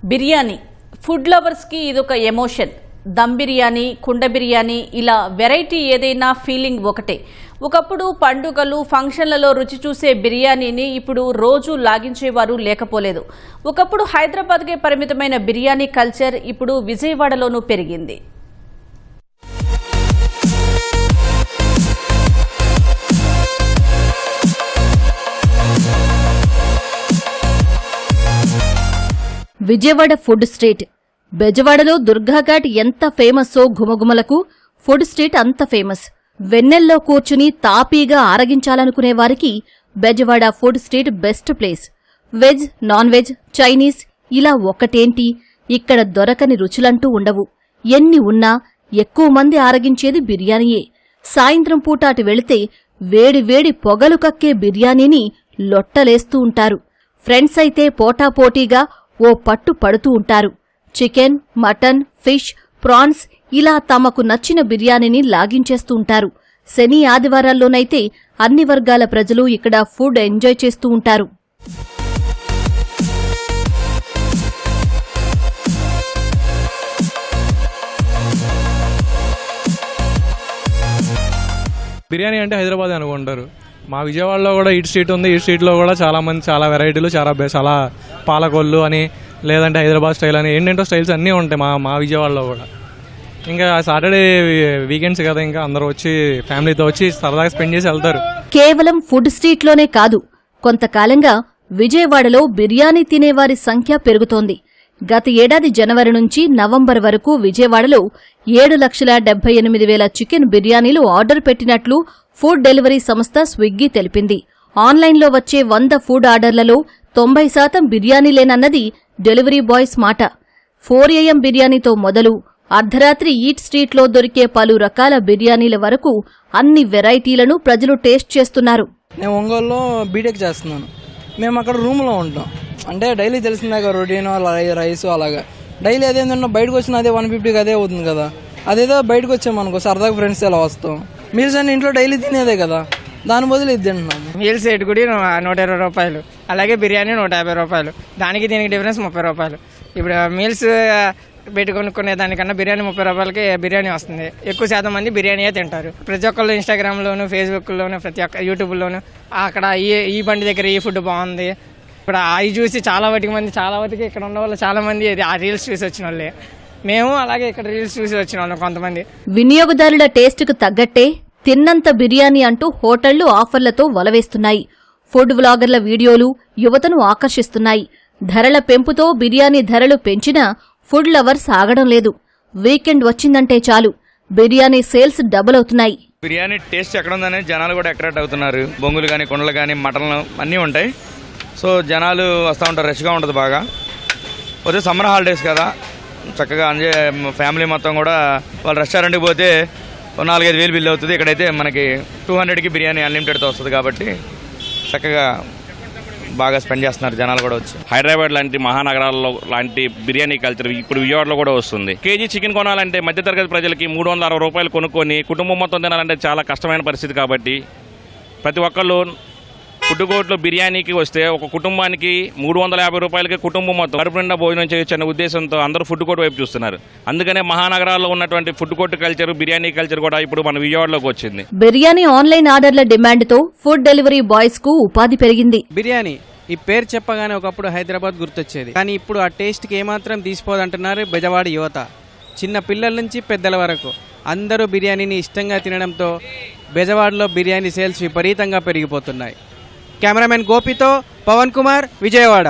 Biryani food లవర్స్కి ఇదొక emotion. Dum biryani, కుండ బిర్యానీ, ఇలా వెరైటీ ఏదైనా ఫీలింగ్ ఒకటే. ఒకప్పుడు పండుగలు, ఫంక్షన్లలో రుచి చూసే బిర్యానీని ఇప్పుడు రోజు లాగించేవారు లేకపోలేదు. ఒకప్పుడు హైదరాబాద్కే పరిమితమైన బిర్యానీ కల్చర్ ఇప్పుడు విజయవాడలోనూ పెరిగింది. Vijayawada food street. బెజవాడలో దుర్గాఘాట్ ఎంత ఫేమస్సో ఘుమఘుమలకు ఫుడ్ స్ట్రీట్ అంత ఫేమస్. వెన్నెల్లో కూర్చుని తాపీగా ఆరగించాలనుకునే వారికి Bezawada food street best place. Veg, non veg, Chinese ఇలా ఒక్కటేంటి, ఇక్కడ దొరకని రుచులంటూ ఉండవు. ఎన్ని ఉన్నా ఎక్కువ మంది ఆరగించేది బిర్యానీయే. సాయంత్రం పూట అటు వెళితే వేడి వేడి పొగలు కక్కే బిర్యానీని లొట్టలేస్తూ ఉంటారు. ఫ్రెండ్స్ అయితే పోటాపోటీగా ఓ పట్టు పడుతూ ఉంటారు. చికెన్, మటన్, ఫిష్, ప్రాన్స్ ఇలా తమకు నచ్చిన బిర్యానీని లాగించేస్తూ ఉంటారు. శని, ఆదివారాల్లోనైతే అన్ని వర్గాల ప్రజలు ఇక్కడ ఫుడ్ ఎంజాయ్ చేస్తూ ఉంటారు. బిర్యానీ అంటే హైదరాబాద్ అనుకుంటారు. మా విజయవాడలో కూడా ఈట్ స్ట్రీట్ ఉంది. ఈట్ స్ట్రీట్లో కూడా చాలామంది చాలా వెరైటీలు, చాలా పాలకొల్లు అని, లేదంటే హైదరాబాద్ స్టైల్ అని, ఏంటంటే స్టైల్స్ అన్నీ ఉంటాయి మా విజయవాడలో కూడా. ఇంకా సాటర్డే వీకెండ్స్ కదా, ఇంకా అందరూ వచ్చి ఫ్యామిలీతో వచ్చి సరదాగా స్పెండ్ చేసి వెళ్తారు. కేవలం ఫుడ్ స్ట్రీట్లోనే కాదు, కొంతకాలంగా విజయవాడలో బిర్యానీ తినేవారి సంఖ్య పెరుగుతోంది. గత ఏడాది జనవరి నుంచి నవంబర్ వరకు విజయవాడలో 7,78,000 చికెన్ బిర్యానీలు ఆర్డర్ పెట్టినట్లు ఫుడ్ డెలివరీ సంస్థ స్విగ్గీ తెలిపింది. ఆన్లైన్లో వచ్చే 100 ఫుడ్ ఆర్డర్లలో 90% బిర్యానీలేనన్నది డెలివరీ బాయ్స్ మాట. 4 AM బిర్యానీతో మొదలు అర్ధరాత్రి ఈట్ స్ట్రీట్లో దొరికే పలు రకాల బిర్యానీల వరకు అన్ని వెరైటీలను ప్రజలు టేస్ట్ చేస్తున్నారు. నేను ఒంగోలులో బీటెక్ చేస్తున్నాను. మేము అక్కడ రూమ్లో ఉంటాం. అంటే డైలీ తెలిసిందాక రొటీన్, రైస్ అలాగా డైలీ అదేంటన్నా బయటకు వచ్చిన అదే 150కి అదే అవుతుంది కదా. అదేదో బయటకు వచ్చామనుకో సరదాగా ఫ్రెండ్స్ ఎలా వస్తాం. మీల్స్ అన్ని ఇంట్లో డైలీ తినేదే కదా, దాని బదులు ఇది తింటున్నాము. మీల్స్ రేటు కూడా 120 రూపాయలు, అలాగే బిర్యానీ 150 రూపాయలు. దానికి దీనికి డిఫరెన్స్ 30 రూపాయలు. ఇప్పుడు మీల్స్ పెట్టి కొనుక్కునే దానికన్నా బిర్యానీ 30 రూపాయలకి బిర్యానీ వస్తుంది. ఎక్కువ శాతం మంది బిర్యానీయే తింటారు. ప్రతి ఒక్కళ్ళు ఇన్స్టాగ్రామ్లోను, ఫేస్బుక్లోను, ప్రతి ఒక్క యూట్యూబ్లోను అక్కడ ఈ బండి దగ్గర ఈ ఫుడ్ బాగుంది. ఇప్పుడు అవి చూసి చాలా వరకు ఇక్కడ ఉన్న వాళ్ళు చాలా మంది ఆ రీల్స్ చూసి వచ్చిన వాళ్ళే. మేము అలాగే ఇక్కడ రీల్స్ చూసి వచ్చిన వాళ్ళం కొంతమంది. వినియోగదారుల టేస్టుకు తగ్గట్టే తిన్నంత బిర్యానీ అంటూ హోటళ్లు ఆఫర్లతో వలవేస్తున్నాయి. ఫుడ్ వ్లాగర్ల వీడియోలు యువతను ఆకర్షిస్తున్నాయి. ధరల పెంపుతో బిర్యానీ ధరలు పెంచినా ఫుడ్ లవర్స్ ఆగడం లేదు. వీకెండ్ వచ్చిందంటే చాలు బిర్యానీ సేల్స్ డబుల్ అవుతున్నాయి. బిర్యానీ టేస్ట్ ఎక్కడ ఉందని జనాలు కూడా అట్రాక్ట్ అవుతున్నారు. బొంగులు కానీ, కుండలు కానీ, మటన్లు అన్నీ ఉంటాయి. సో జనాలు వస్తూ ఉంటారు, రష్గా ఉంటుంది బాగా. పోతే సమ్మర్ హాలిడేస్ కదా, చక్కగా ఫ్యామిలీ మొత్తం కూడా వాళ్ళు రెస్టారెంట్కి పోతే 4-5 వేలు బిల్లు అవుతుంది. ఇక్కడైతే మనకి 200కి బిర్యానీ అన్లిమిటెడ్తో వస్తుంది కాబట్టి చక్కగా బాగా స్పెండ్ చేస్తున్నారు జనాలు కూడా వచ్చి. హైదరాబాద్ లాంటి మహానగరాల్లో లాంటి బిర్యానీ కల్చర్ ఇప్పుడు విజయవాడలో కూడా వస్తుంది. కేజీ చికెన్ కొనాలంటే మధ్యతరగతి ప్రజలకి 360 రూపాయలు కొనుక్కొని కుటుంబం మొత్తం తినాలంటే చాలా కష్టమైన పరిస్థితి. కాబట్టి ప్రతి ఒక్కళ్ళు ఫుడ్ కోర్టులో బిర్యానీకి వస్తే ఒక కుటుంబానికి 350 రూపాయలకి కుటుంబం మొత్తం కడుపు నిండా భోజనం చేయొచ్చు అనే ఉద్దేశంతో అందరూ ఫుడ్ కోర్టు వైపు చూస్తున్నారు. అందుకనే మహానగరాల్లో ఉన్నటువంటి food court culture, biryani culture కూడా ఇప్పుడు మన విజయవాడలోకి వచ్చింది. బిర్యానీ ఆన్లైన్ ఆర్డర్ల డిమాండ్తో ఫుడ్ డెలివరీ బాయ్స్ కు ఉపాధి పెరిగింది. బిర్యానీ ఈ పేరు చెప్పగానే ఒకప్పుడు హైదరాబాద్ గుర్తొచ్చేది, కానీ ఇప్పుడు ఆ టేస్ట్కి ఏమాత్రం తీసిపోదంటున్నారు బెజవాడ యువత. చిన్న పిల్లల నుంచి పెద్దల వరకు అందరూ బిర్యానీని ఇష్టంగా తినడంతో బెజవాడలో బిర్యానీ సేల్స్ విపరీతంగా పెరిగిపోతున్నాయి. కెమెరామెన్ గోపితో పవన్ కుమార్, విజయవాడ.